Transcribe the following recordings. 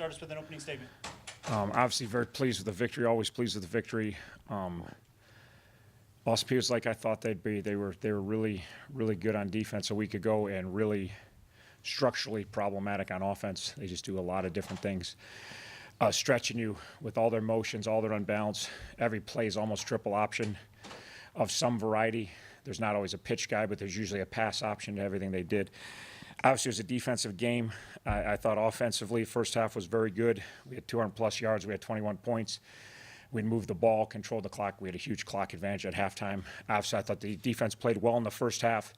Start us with an opening statement. Obviously, very pleased with the victory. Always pleased with the victory. Austin Peay was like I thought they'd be. They were really, really good on defense a week ago, and really structurally problematic on offense. They just do a lot of different things, stretching you with all their motions, all their unbalance. Every play is almost triple option of some variety. There's not always a pitch guy, but there's usually a pass option to everything they did. Obviously, it was a defensive game. I thought offensively, first half was very good. We had 200-plus yards. We had 21 points. We moved the ball, controlled the clock. We had a huge clock advantage at halftime. Obviously, I thought the defense played well in the first half.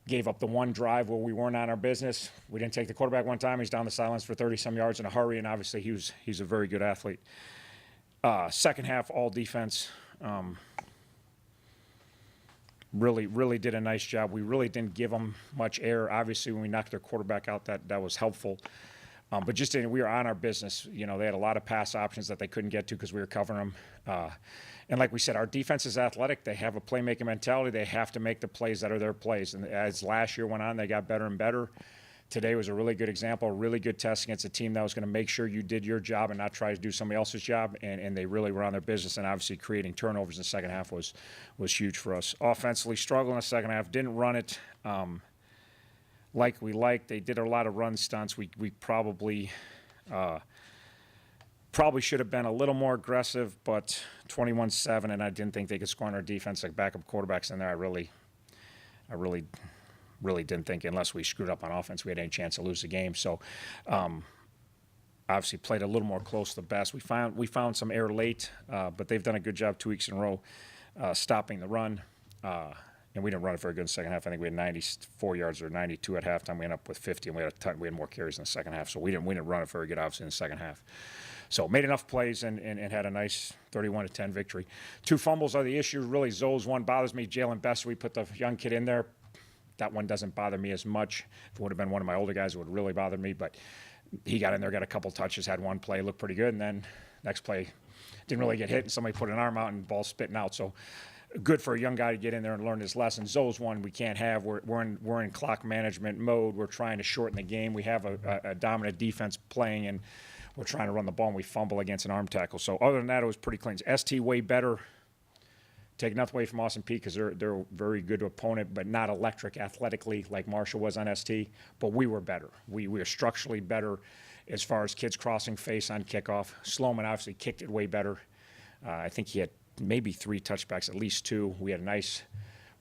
Gave up the one drive where we weren't on our business. We didn't take the quarterback one time. He's down the sidelines for 30-some yards in a hurry, and obviously he's a very good athlete. Second half, all defense. Really did a nice job. We really didn't give them much air. Obviously, when we knocked their quarterback out, that was helpful. But just we were on our business. You know, they had a lot of pass options that they couldn't get to because we were covering them. And like we said, our defense is athletic. They have a playmaking mentality. They have to make the plays that are their plays. And as last year went on, they got better and better. Today was a really good example, a really good test against a team that was going to make sure you did your job and not try to do somebody else's job. And they really were on their business. And obviously creating turnovers in the second half was huge for us. Offensively, struggled in the second half. Didn't run it like we liked. They did a lot of run stunts. We probably should have been a little more aggressive, but 21-7, and I didn't think they could score on our defense. Like backup quarterbacks in there, I really didn't think, unless we screwed up on offense, we had any chance to lose the game. So obviously played a little more close to the best. We found some air late, but they've done a good job 2 weeks in a row stopping the run. And we didn't run it very good in the second half. I think we had 94 yards or 92 at halftime. We ended up with 50, and we had more carries in the second half. So we didn't run it very good, obviously, in the second half. So made enough plays and had a nice 31-10 victory. 2 fumbles are the issue. Really, Zoe's one bothers me. Jalen Best, we put the young kid in there. That one doesn't bother me as much. If it would have been one of my older guys, it would really bother me. But he got in there, got a couple touches, had one play, looked pretty good. And then next play, didn't really get hit, and somebody put an arm out and the ball spitting out. So good for a young guy to get in there and learn his lesson. Zoe's one we can't have. We're in clock management mode. We're trying to shorten the game. We have a dominant defense playing, and we're trying to run the ball, and we fumble against an arm tackle. So other than that, it was pretty clean. ST way better. Take nothing away from Austin Peay because they're a very good opponent, but not electric athletically like Marshall was on ST. But we were better. We were structurally better as far as kids crossing face on kickoff. Sloman obviously kicked it way better. I think he had maybe 3 touchbacks, at least 2. We had a nice,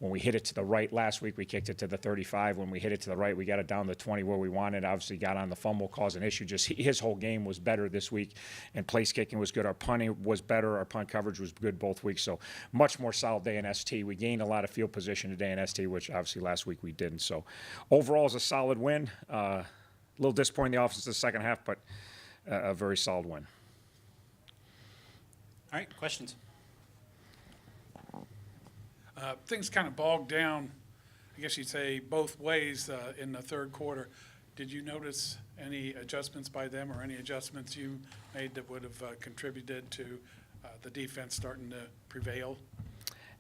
when we hit it to the right last week, we kicked it to the 35. When we hit it to the right, we got it down to 20 where we wanted. Obviously got on the fumble, caused an issue. Just his whole game was better this week, and place kicking was good. Our punting was better. Our punt coverage was good both weeks. So much more solid day in ST. We gained a lot of field position today in ST, which obviously last week we didn't. So overall, it's a solid win. A little disappointing the offense in the second half, but a very solid win. All right, questions? Things kind of bogged down, I guess you'd say, both ways in the third quarter. Did you notice any adjustments by them or any adjustments you made that would have contributed to the defense starting to prevail?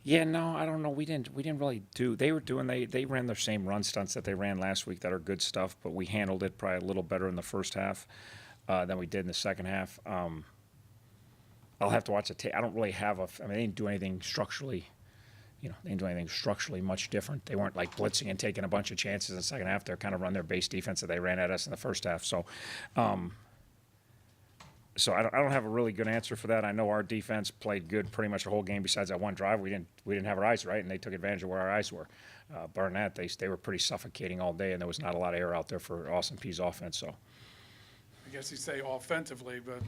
Yeah, no, I don't know. We didn't really do. They ran their same run stunts that they ran last week that are good stuff, but we handled it probably a little better in the first half than we did in the second half. I'll have to watch the tape. I don't really have they didn't do anything structurally. They didn't do anything structurally much different. They weren't like blitzing and taking a bunch of chances in the second half. They're kind of run their base defense that they ran at us in the first half. So, so I don't have a really good answer for that. I know our defense played good pretty much the whole game. Besides that one drive, we didn't have our eyes right, and they took advantage of where our eyes were. Barring that, they were pretty suffocating all day, and there was not a lot of air out there for Austin Peay's offense. So, I guess you say offensively, but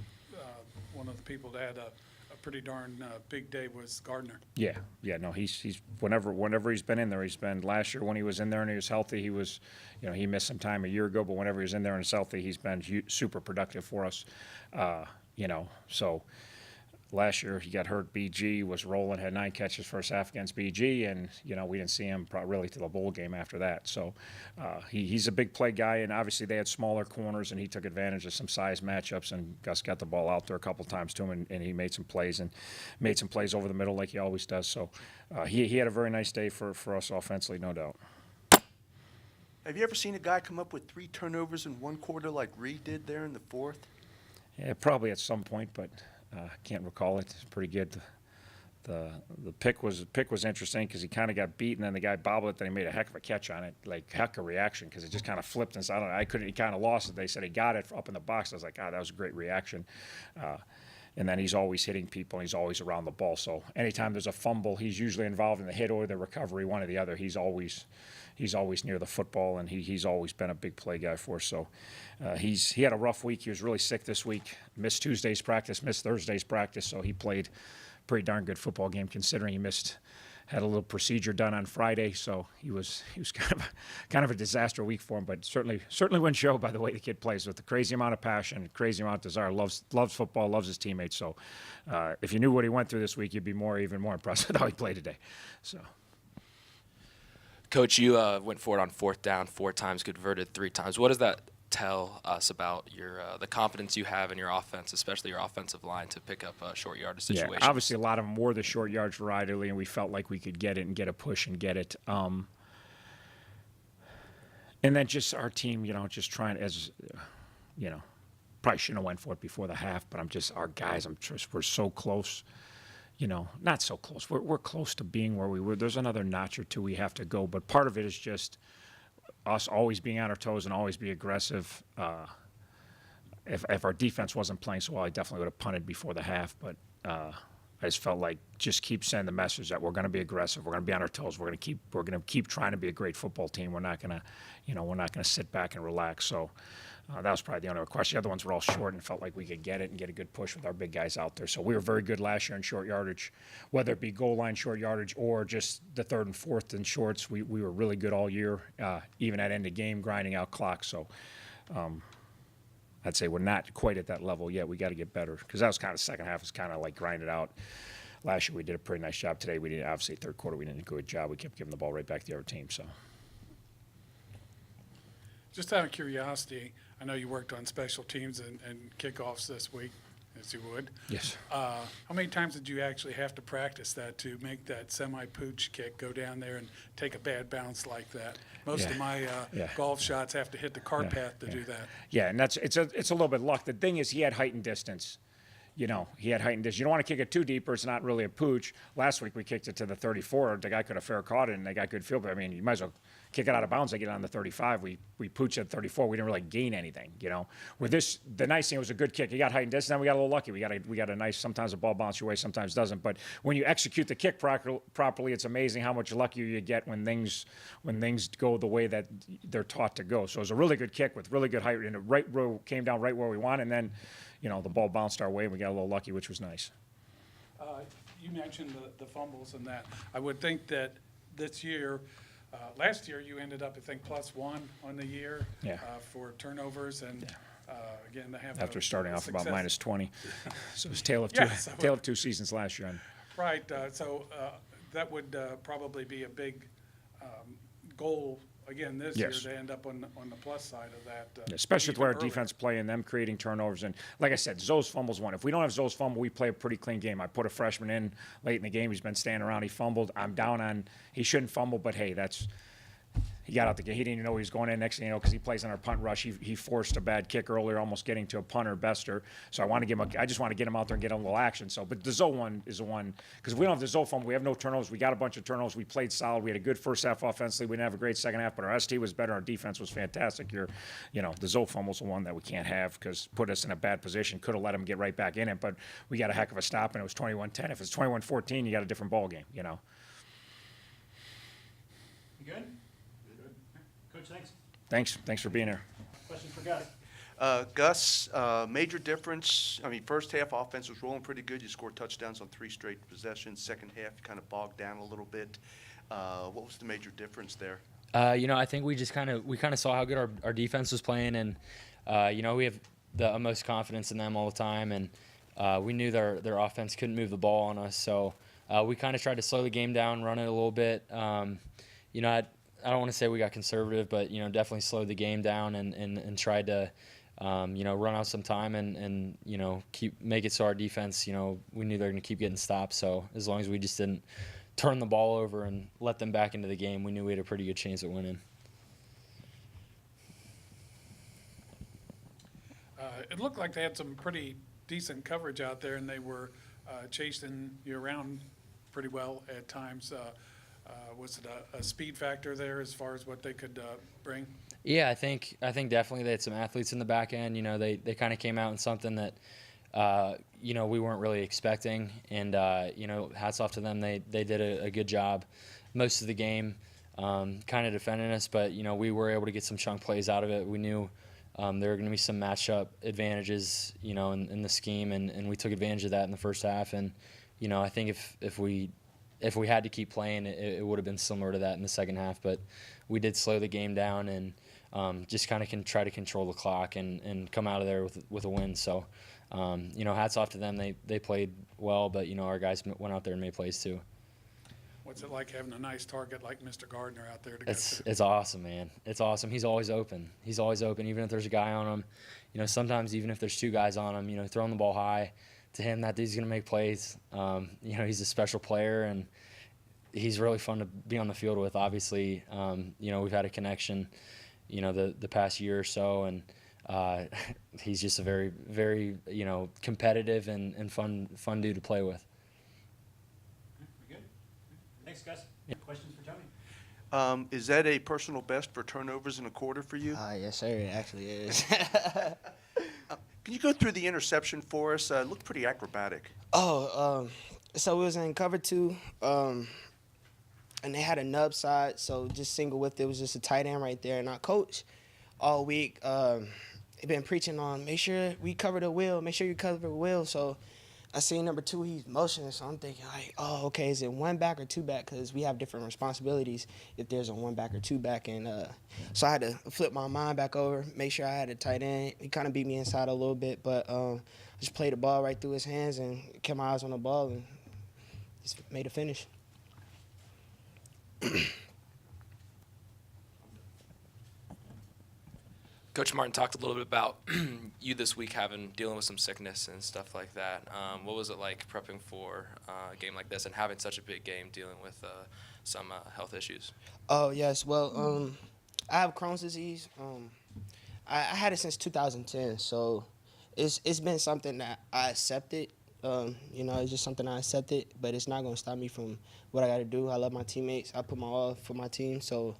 one of the people that had a pretty darn big day was Gardner. Yeah. No, he's whenever he's been in there, he's been. Last year when he was in there and he was healthy, he was, he missed some time a year ago, but whenever he's in there and he's healthy, he's been super productive for us. So last year he got hurt. BG was rolling, had 9 catches first half against BG, and we didn't see him really to the bowl game after that. So he's a big play guy, and obviously they had smaller corners, and he took advantage of some size matchups. And Gus got the ball out there a couple times to him, and he made some plays over the middle like he always does. So he had a very nice day for us offensively, no doubt. Have you ever seen a guy come up with 3 turnovers in one quarter like Reed did there in the fourth? Yeah, probably at some point, but can't recall it. It's pretty good. The pick was interesting because he kind of got beat, and then the guy bobbled it. Then he made a heck of a catch on it, like heck of a reaction because it just kind of flipped. And so I don't know. I couldn't. He kind of lost it. They said he got it up in the box. I was like, that was a great reaction. And then he's always hitting people, and he's always around the ball. So anytime there's a fumble, he's usually involved in the hit or the recovery, one or the other. He's always near the football, and he's always been a big play guy for us. So he had a rough week. He was really sick this week. Missed Tuesday's practice, missed Thursday's practice. So he played a pretty darn good football game considering he had a little procedure done on Friday. So he was kind of a disaster week for him, but certainly wouldn't show by the way the kid plays with the crazy amount of passion, crazy amount of desire, loves football, loves his teammates. So if you knew what he went through this week, you'd be even more impressed with how he played today. So. Coach, you went for it on 4th down 4 times, converted 3 times. What does that tell us about the confidence you have in your offense, especially your offensive line, to pick up short yardage situations? Yeah, obviously a lot of them were the short yardage variety, and we felt like we could get it and get a push and get it. And then just our team, just trying probably shouldn't have went for it before the half, but our guys, we're so close. Not so close. We're close to being where we were. There's another notch or two we have to go, but part of it is just us always being on our toes and always be aggressive. If our defense wasn't playing so well, I definitely would have punted before the half, but I just felt like just keep sending the message that we're going to be aggressive. We're going to be on our toes. We're going to keep trying to be a great football team. We're not going to sit back and relax. So that was probably the only question. The other ones were all short and felt like we could get it and get a good push with our big guys out there. So we were very good last year in short yardage, whether it be goal line short yardage or just the 3rd and 4th in shorts. We were really good all year, even at end of game, grinding out clock. So I'd say we're not quite at that level yet. We got to get better because that was kind of second half is kind of like grinded out. Last year we did a pretty nice job. Today we didn't. Obviously, 3rd quarter we did a good job. We kept giving the ball right back to the other team. So. Just out of curiosity, I know you worked on special teams and kickoffs this week, as you would. Yes. How many times did you actually have to practice that to make that semi-pooch kick, go down there and take a bad bounce like that? Most of my golf shots have to hit the cart path to do that. Yeah, and it's a little bit of luck. The thing is, he had height and distance. He had height and distance. You don't want to kick it too deep or it's not really a pooch. Last week we kicked it to the 34. The guy could have fair caught it and they got good field. But I mean, you might as well kick it out of bounds. They get it on the 35. We pooched at 34. We didn't really gain anything. With this, the nice thing, it was a good kick. He got height and distance. Then we got a little lucky. We got a nice. Sometimes the ball bounces your way, sometimes doesn't. But when you execute the kick properly, it's amazing how much luckier you get when things go the way that they're taught to go. So it was a really good kick with really good height, and it came down right where we wanted. And then, the ball bounced our way, and we got a little lucky, which was nice. You mentioned the fumbles and that. I would think that this year, last year you ended up, I think, +1 on the year for turnovers, and again, they have after starting off about -20, so it was tale of two seasons last year. Right. So that would probably be a big goal again this year to end up on the plus side of that. Especially with where our defense play and them creating turnovers. And like I said, Zoe's fumbles one. If we don't have Zoe's fumble, we play a pretty clean game. I put a freshman in late in the game. He's been standing around. He fumbled. I'm down on he shouldn't fumble, but hey, he got out the game. He didn't even know he was going in. Next thing you know, because he plays on our punt rush, he forced a bad kick earlier, almost getting to a punter, Bester. So I just want to get him out there and get him a little action. So, but the Zoe one is the one, because we don't have the Zoe fumble. We have no turnovers. We got a bunch of turnovers. We played solid. We had a good first half offensively. We didn't have a great second half, but our ST was better. Our defense was fantastic. The Zoe fumble's the one that we can't have because put us in a bad position. Could have let him get right back in it, but we got a heck of a stop, and it was 21-10. If it's 21-14, you got a different ball game, You good? Coach, thanks. Thanks for being here. Question for Gus. Gus, major difference. I mean, first half offense was rolling pretty good. You scored touchdowns on 3 straight possessions. Second half, you kind of bogged down a little bit. What was the major difference there? I think we just kind of saw how good our defense was playing, and we have the utmost confidence in them all the time, and we knew their offense couldn't move the ball on us, so we kind of tried to slow the game down, run it a little bit. I don't want to say we got conservative, but definitely slowed the game down and tried to run out some time and make it so our defense, we knew they were going to keep getting stops. So as long as we just didn't turn the ball over and let them back into the game, we knew we had a pretty good chance at winning. it looked like they had some pretty decent coverage out there, and they were chasing you around pretty well at times. Was it a speed factor there as far as what they could bring? Yeah, I think definitely they had some athletes in the back end. You know, they kind of came out in something that you know, we weren't really expecting, and you know, hats off to them. They did a good job most of the game, kind of defending us, but you know, we were able to get some chunk plays out of it. We knew there were going to be some matchup advantages, you know, in the scheme, and we took advantage of that in the first half. And you know, I think if we had to keep playing, it would have been similar to that in the second half. But we did slow the game down and just kind of try to control the clock and come out of there with a win. So, you know, hats off to them. They played well, but you know, our guys went out there and made plays too. What's it like having a nice target like Mr. Gardner out there to go to? It's awesome, man. It's awesome. He's always open. He's always open, even if there's a guy on him. You know, sometimes even if there's two guys on him, you know, throwing the ball high to him, that dude's gonna make plays. You know, he's a special player, and he's really fun to be on the field with. Obviously, you know, we've had a connection, you know, the past year or so, and he's just a very, very, you know, competitive and fun dude to play with. We good? Thanks, Gus. Questions for Tony? Is that a personal best for turnovers in a quarter for you? Yes, sir. It actually is. Can you go through the interception for us? It looked pretty acrobatic. So it was in cover 2, and they had a nub side, so just single width. It was just a tight end right there. And our coach all week, he been preaching on make sure we cover the wheel, make sure you cover the wheel. So I seen number 2, he's motioning, so I'm thinking like, oh, okay, is it 1 back or 2 back? Because we have different responsibilities if there's a 1 back or 2 back. And so I had to flip my mind back over, make sure I had a tight end. He kind of beat me inside a little bit, but I just played the ball right through his hands and kept my eyes on the ball and just made a finish. Coach Martin talked a little bit about you this week dealing with some sickness and stuff like that. What was it like prepping for a game like this and having such a big game dealing with some health issues? Oh, yes. Well, I have Crohn's disease. I had it since 2010, so it's been something that I accepted. You know, it's just something I accepted, but it's not going to stop me from what I got to do. I love my teammates. I put my all for my team, so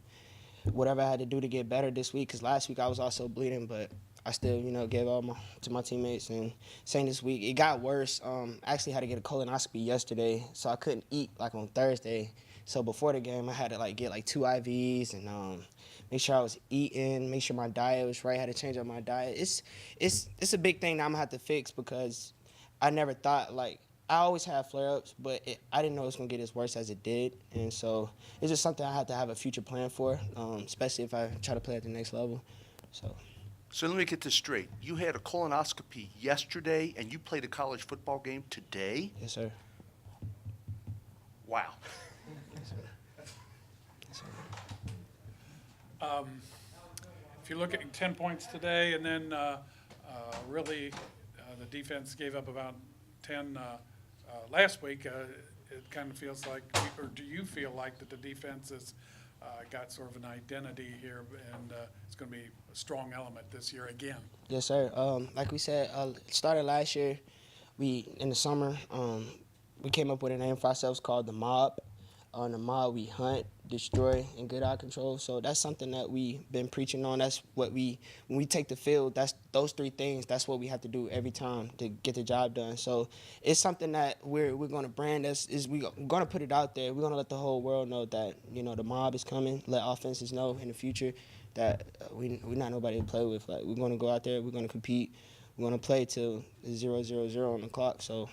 whatever I had to do to get better this week, because last week I was also bleeding, but I still, you know, gave all to my teammates. And same this week, it got worse. I actually had to get a colonoscopy yesterday, so I couldn't eat like on Thursday. So before the game, I had to like get like 2 IVs and make sure I was eating, make sure my diet was right. I had to change up my diet. It's a big thing that I'm gonna have to fix because I never thought like. I always have flare-ups, but I didn't know it was going to get as worse as it did. And so it's just something I have to have a future plan for, especially if I try to play at the next level. So let me get this straight. You had a colonoscopy yesterday, and you played a college football game today? Yes, sir. Wow. Yes, sir. Yes, sir. If you look at 10 points today, and then really the defense gave up about 10 last week, it kind of feels like, or do you feel like that the defense has got sort of an identity here, and it's going to be a strong element this year again? Yes, sir. Like we said, started last year. In the summer, we came up with a name for ourselves called the Mob. On the Mob, we hunt, destroy, and get out of control. So that's something that we've been preaching on. That's what when we take the field, that's those 3 things. That's what we have to do every time to get the job done. So it's something that we're going to brand. We're going to put it out there. We're going to let the whole world know that, you know, the Mob is coming. Let offenses know in the future that we're not nobody to play with. Like, we're going to go out there. We're going to compete. We're going to play till 0-0-0 on the clock. So.